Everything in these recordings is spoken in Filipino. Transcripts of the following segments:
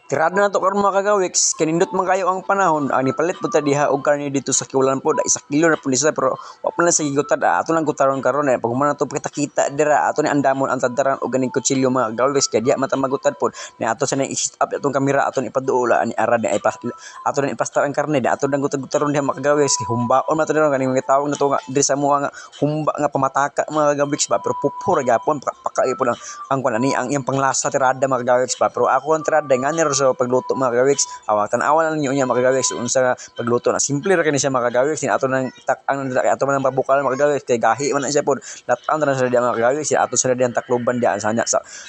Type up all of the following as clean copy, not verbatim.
Tirada na to karon mga kagawiks, kanindot man kayo ang panahon, ang nipalit po ta diha og karne dito sa Kiwlan po, 1 kilo na po nisa pero wa pa na sa gigutad, ato lang gutaron karon pag humana to kita dira, ato ni andamon ang tadaran og ganing kutsilyo mga kagawiks, kay diha mata magutad pod, ni ato sa nang i-set up atong kamera, ato ni ipaduola ni ara ni ato na ipastar ang karne, ato nang gutad-gutaron diha mga kagawiks, kay humbaon man to kaning mga tawag na to nga diri sa mga humba nga pamataka mga kagawiks ba, pero pupura gyapon pakai po lang ang kuan ani ang iyang panglasa tirada mga kagawiks ba, pero ako ang tirada nga sa pagluto mga kagawiks, tan-awan lang niyo niya mga kagawiks unsa pagluto na simple ra kini siya mga kagawiks, ato nang tak-ang ato man pabukal mga kagawiks, kay gahi man na siya pod, lat-an na sa diya mga kagawiks, ato sa diyan takloban diyan sa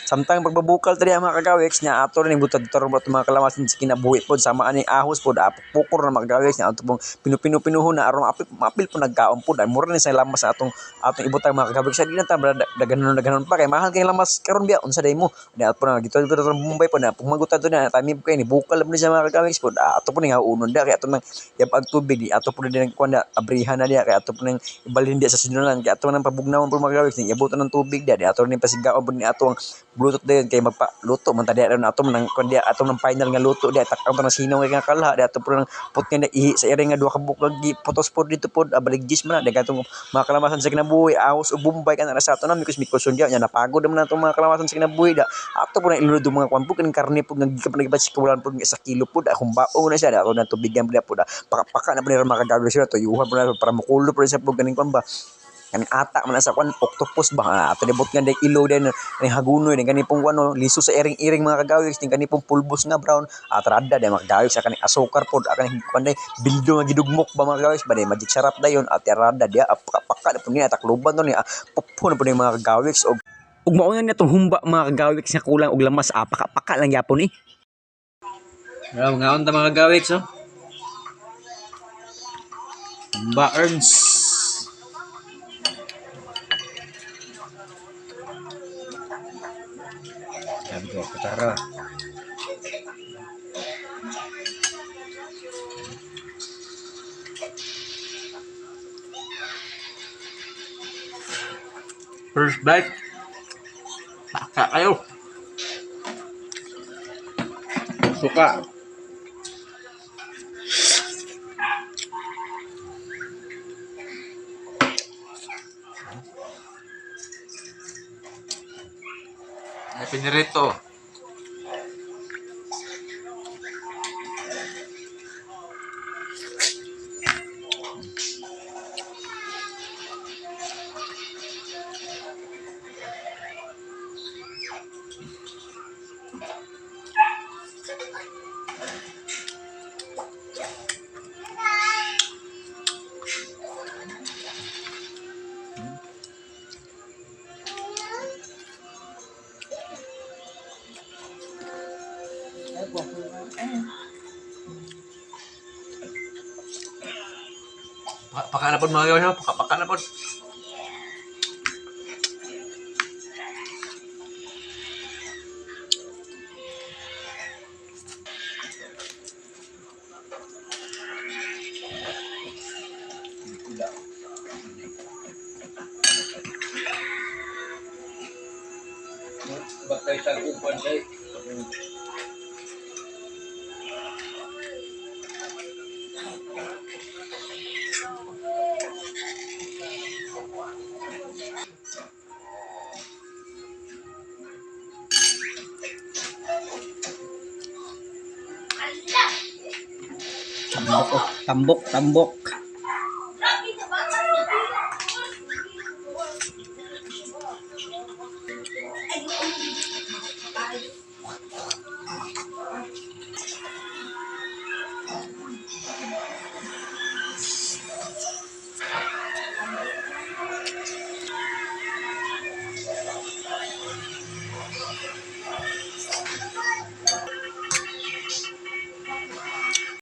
samtang pagbabukal ta diya mga kagawiks nya ato rin butad-butad mga kalamasan sa kinabuhi pod sama ani ahos pod, pukor na mga kagawiks nya ato pong pinupinuhon na aron apil po nagkaon pod, mura ni sa lamas sa atong ibutang mga kagawiks, di na ta daganon pa kay mahal kay lamas karon biya unsa day mo di ato na gito sa Mumbai po na pumagutad na tami po kay ni bukal mo siya mga kagawiks po, ato po ning haunon da kay ato nang yabag tubig di ato po din kuan da abrihan na diya, kay ato po ning ibalhin diya sa sinulan, kay ato nang pabugnawon po mga kagawiks ni ibuton ng tubig di ato ning pasigaon po ni ato ang blutot dayon kay magpaluto man ta diya ato nang kuan diya ato nang final nga luto diya takang pa ng sinaw nga kalha di ato po nang put nga ihi sa iri nga duha ka bukag putos po dito po baligdis man na di katong mga kalamasan sa kinabuhi ahos o Bombay kana sa ato na mikos diya nya napagod naman nato mga kalamasan sa kinabuhi da ato po na ilunod mga kuan po kanang karne po nga gikan sa Kiwlan po 1 kilo po akong baong na siya ato na tubigan po da paka na po nila mga kagawiks sila tuyuhan po na para makulo po siya po ganing kuan ba kaning ata man sa kuan octopus ba ato nibot nga ilo din ni hagunoy ni gani pong kuno liso sa iring-iring mga kagawiks ni gani pong pulbos nga brown atrada day mga kagawiks sa kaning asukar pod kaning kuan day bildo nga gidugmok ba mga kagawiks ba day magic sarap dayon at arada dia paka na po niya takluban to ni pupon po ni mga kagawiks og mao nga natong humba mga kagawiks nga kulang og lamas paka lang gyapon ngaon ta mga kagawiks humba earns. Sabi ko, kutara. First bite. Saka kayo. Suka. Ay pinirito. Paka na po mga kagawiks, paka na po. Batay sa upan day. Tambok.